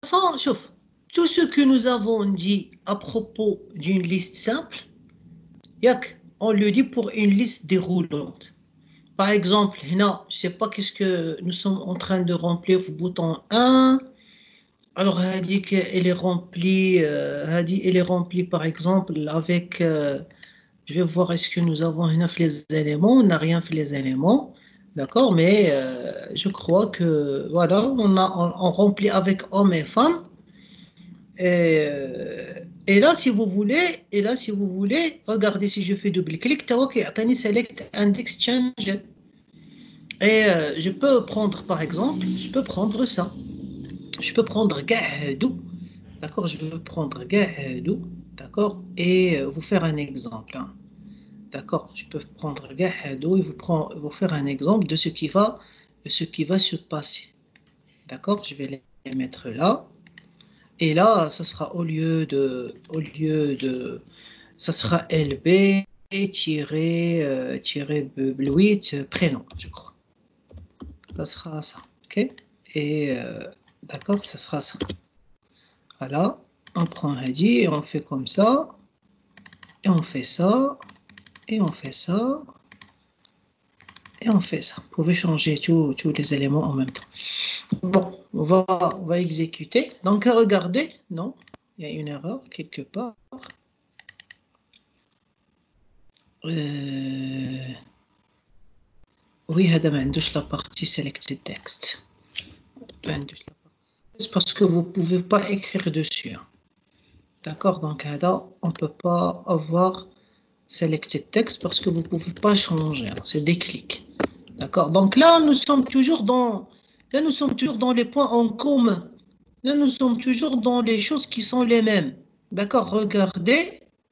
façon, chauffe. Tout ce que nous avons dit à propos d'une liste simple, on le dit pour une liste déroulante. Par exemple, là, je ne sais pas qu'est-ce que nous sommes en train de remplir le bouton 1. Alors, elle dit qu'elle est remplie, elle est remplie par exemple avec, je vais voir est-ce que nous avons fait les éléments, on n'a rien fait les éléments, d'accord, mais je crois que, voilà, on remplit avec homme et femme. Et là, si vous voulez, regardez si je fais double-clic, ok, attendez, select index change. Et je peux prendre, par exemple, je peux prendre ça. Je peux prendre Gahedou, d'accord, je veux prendre Gahedou, d'accord, et vous faire un exemple. Hein. D'accord, je peux prendre Gahedou et vous faire un exemple de ce qui va se passer. D'accord, je vais les mettre là. Et là, ça sera ça sera LB tiré 8 prénom, je crois. Ça sera ça, ok. Et d'accord, ça sera ça. Voilà, on prend Hadi et on fait comme ça, et on fait ça, et on fait ça, et on fait ça. Vous pouvez changer tous les éléments en même temps. Bon, on va exécuter. Donc, regardez, non, il y a une erreur quelque part. Oui, هذا ما عندوش la partie selected text. C'est parce que vous ne pouvez pas écrire dessus. D'accord, donc on ne peut pas avoir selected text parce que vous ne pouvez pas changer. C'est des clics. D'accord, donc là, nous sommes toujours dans les points en commun. Là, nous sommes toujours dans les choses qui sont les mêmes. D'accord, regardez,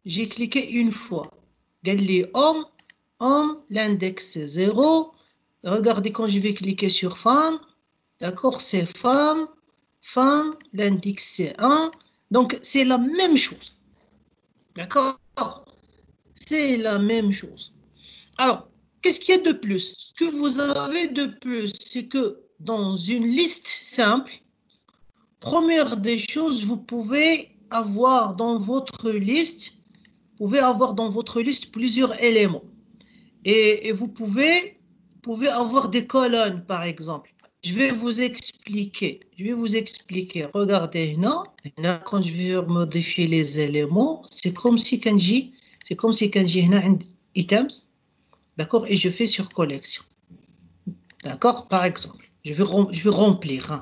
j'ai cliqué une fois. Galli homme, l'index c'est 0. Regardez quand je vais cliquer sur femme. D'accord, c'est femme, l'index c'est 1. Donc, c'est la même chose. D'accord, c'est la même chose. Alors, qu'est-ce qu'il y a de plus? Ce que vous avez de plus, c'est que dans une liste simple, première des choses, vous pouvez avoir dans votre liste, plusieurs éléments. Et vous pouvez avoir des colonnes, par exemple. Je vais vous expliquer. Regardez, quand je vais modifier les éléments, c'est comme si quand j'ai items, d'accord, et je fais sur collection. D'accord, par exemple, je vais remplir. Hein.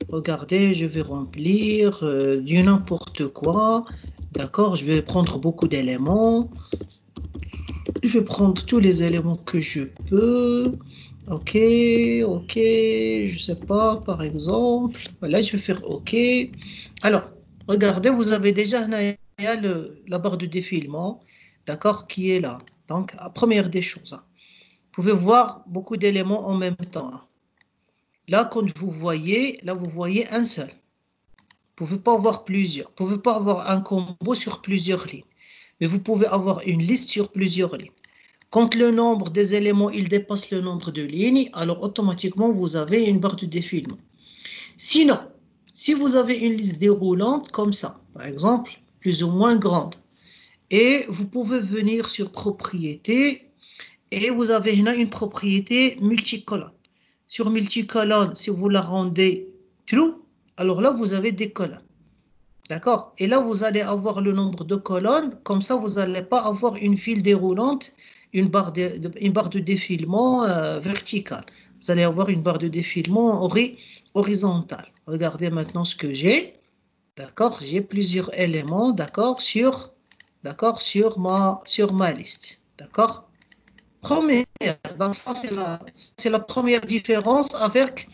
Regardez, je vais remplir du n'importe quoi. D'accord, je vais prendre beaucoup d'éléments. Je vais prendre tous les éléments que je peux. Ok, je sais pas, par exemple. Voilà, je vais faire OK. Alors, regardez, vous avez déjà la barre de défilement, d'accord, qui est là. Donc, la première des choses. Hein. Vous pouvez voir beaucoup d'éléments en même temps. Hein. Là, quand vous voyez un seul. Vous ne pouvez pas avoir plusieurs. Vous ne pouvez pas avoir un combo sur plusieurs lignes. Mais vous pouvez avoir une liste sur plusieurs lignes. Quand le nombre des éléments il dépasse le nombre de lignes, alors automatiquement vous avez une barre de défilement. Sinon, si vous avez une liste déroulante comme ça, par exemple, plus ou moins grande, et vous pouvez venir sur propriété, et vous avez là une propriété multicolonne. Sur multicolonne, si vous la rendez true, alors là vous avez des colonnes. D'accord? Et là, vous allez avoir le nombre de colonnes. Comme ça, vous n'allez pas avoir une file déroulante, une barre de défilement verticale. Vous allez avoir une barre de défilement horizontale. Regardez maintenant ce que j'ai. D'accord? J'ai plusieurs éléments, d'accord, sur ma liste. D'accord? Première, donc ça, c'est la première différence avec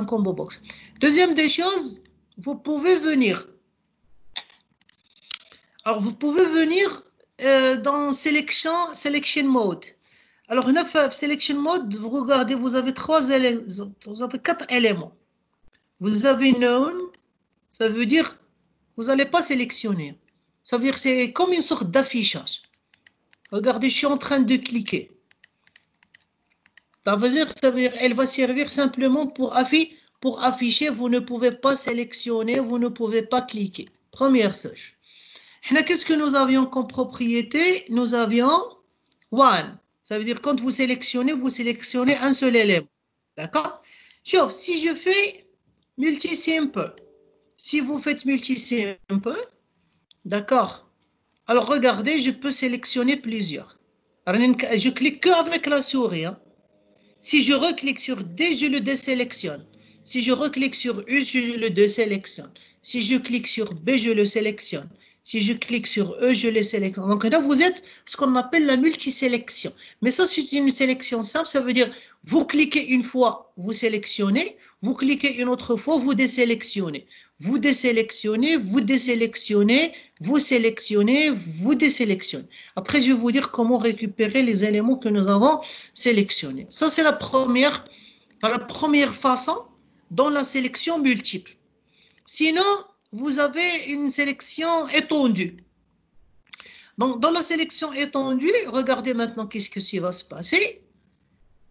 un combo box. Deuxième des choses, vous pouvez venir. Alors, vous pouvez venir dans Selection Mode. Alors, Selection Mode, vous regardez, vous avez 4 éléments. Vous avez None, ça veut dire vous n'allez pas sélectionner. Ça veut dire c'est comme une sorte d'affichage. Regardez, je suis en train de cliquer. Ça veut dire elle va servir simplement pour pour afficher, vous ne pouvez pas sélectionner, vous ne pouvez pas cliquer. Première chose. Qu'est-ce que nous avions comme propriété? Nous avions one. Ça veut dire quand vous sélectionnez un seul élément. D'accord? Sauf si je fais multisimple. Si vous faites multisimple, d'accord? Alors regardez, je peux sélectionner plusieurs. Je clique qu'avec la souris. Hein. Si je reclique sur D, je le désélectionne. Si je reclique sur U, je le désélectionne. Si je clique sur B, je le sélectionne. Si je clique sur E, je le sélectionne. Donc là, vous êtes ce qu'on appelle la multisélection. Mais ça, c'est une sélection simple. Ça veut dire, vous cliquez une fois, vous sélectionnez. Vous cliquez une autre fois, vous désélectionnez. Vous désélectionnez, vous désélectionnez, vous sélectionnez, vous désélectionnez. Après, je vais vous dire comment récupérer les éléments que nous avons sélectionnés. Ça, c'est la première façon dans la sélection multiple. Sinon, vous avez une sélection étendue. Donc, dans la sélection étendue, regardez maintenant qu'est-ce qui va se passer.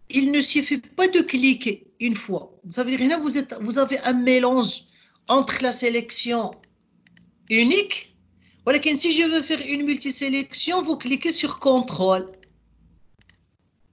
Il ne suffit pas de cliquer une fois. Ça veut dire que vous avez un mélange entre la sélection unique. Voilà, si je veux faire une multisélection, vous cliquez sur contrôle.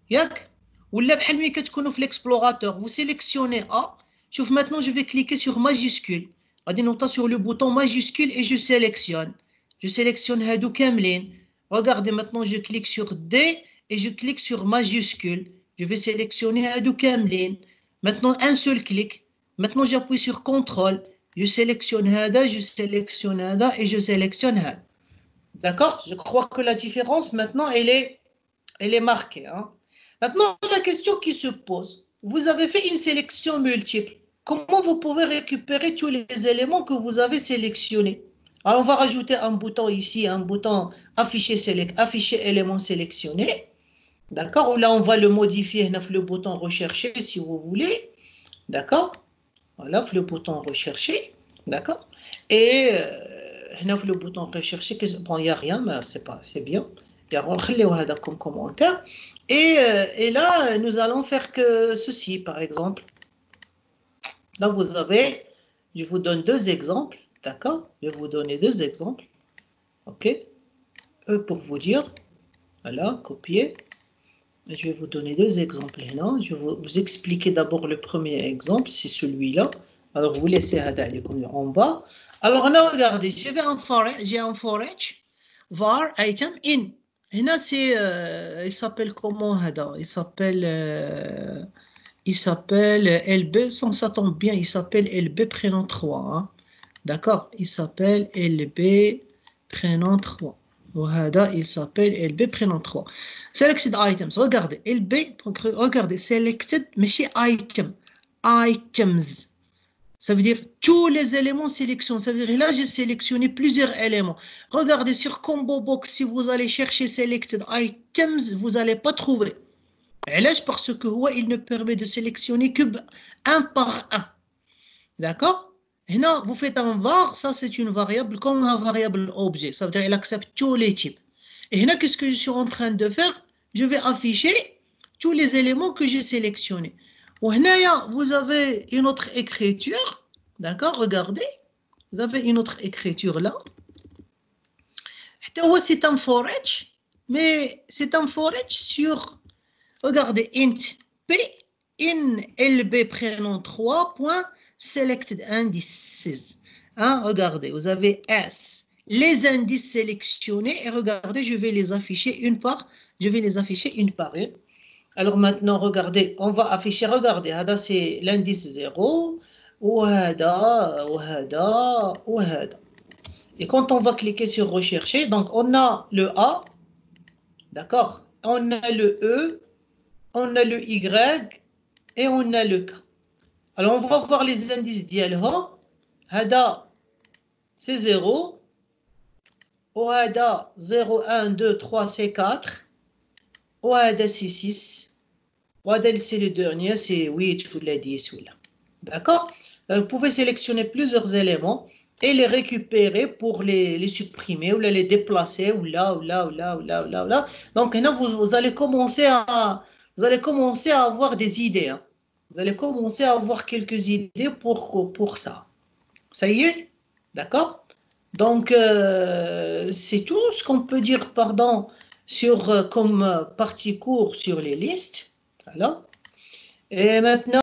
Yak? Ou là, في l'explorateur, vous sélectionnez A. Sauf maintenant, je vais cliquer sur majuscule. On sur le bouton majuscule et je sélectionne. Je sélectionne Hadou Kamlin. Regardez maintenant, je clique sur D et je clique sur majuscule. Je vais sélectionner Hadou Kamlin. Maintenant, un seul clic. Maintenant, j'appuie sur contrôle. Je sélectionne Hada, je sélectionne Hada et je sélectionne Hada. D'accord? Je crois que la différence maintenant, elle est marquée. Hein? Maintenant, la question qui se pose, vous avez fait une sélection multiple. Comment vous pouvez récupérer tous les éléments que vous avez sélectionnés? Alors, on va rajouter un bouton ici, un bouton afficher élément sélectionné. D'accord? Là, on va le modifier, le bouton rechercher si vous voulez. D'accord? Voilà, le bouton rechercher. D'accord? Et le bouton rechercher, bon, il n'y a rien, mais c'est bien. Il y a comme commentaire. Et là, nous allons faire que ceci, par exemple. Là, vous avez, je vous donne deux exemples, d'accord? Je vais vous donner deux exemples, ok? Pour vous dire, voilà, copier. Je vais vous donner deux exemples là. Je vais vous expliquer d'abord le premier exemple, c'est celui-là. Alors, vous laissez en bas. Alors, là, regardez, j'ai un forage, var item in. Et là, il s'appelle comment, il s'appelle LB, ça tombe bien, il s'appelle LB prénom 3. Hein. D'accord? Il s'appelle LB prénom 3. Voilà, il s'appelle LB prénom 3. Selected items. Regardez, LB, regardez, selected, mais chez item. Items. Ça veut dire tous les éléments sélectionnés. Ça veut dire là, j'ai sélectionné plusieurs éléments. Regardez sur Combo Box, si vous allez chercher Selected Items, vous n'allez pas trouver. Parce que il ne permet de sélectionner que un par un. D'accord? Là, vous faites un var, ça c'est une variable comme un variable objet. Ça veut dire qu'il accepte tous les types. Et là, qu'est-ce que je suis en train de faire? Je vais afficher tous les éléments que j'ai sélectionnés. Là, vous avez une autre écriture. D'accord? Regardez. Vous avez une autre écriture là. C'est un for each, mais c'est un for each sur, regardez, int p in lb prénom 3 point selected indices. Hein, regardez, vous avez s, les indices sélectionnés, et regardez, je vais les afficher une par une. Alors maintenant, regardez, on va afficher, regardez, c'est l'indice 0, ou hada. Et quand on va cliquer sur rechercher, donc on a le A, d'accord, on a le E, on a le Y et on a le K. Alors on va voir les indices d'Yalha. Hada, c'est 0. Hada, 0, 1, 2, 3, c'est 4. Hada, c'est 6. Hada, c'est le dernier, c'est 8 ou la 10 ou là. D'accord? Vous pouvez sélectionner plusieurs éléments et les récupérer pour les supprimer ou les déplacer ou là. Donc là, vous allez commencer à avoir des idées. Hein. Vous allez commencer à avoir quelques idées pour ça. Ça y est? D'accord? Donc, c'est tout ce qu'on peut dire, pardon, sur, comme partie court sur les listes. Voilà. Et maintenant,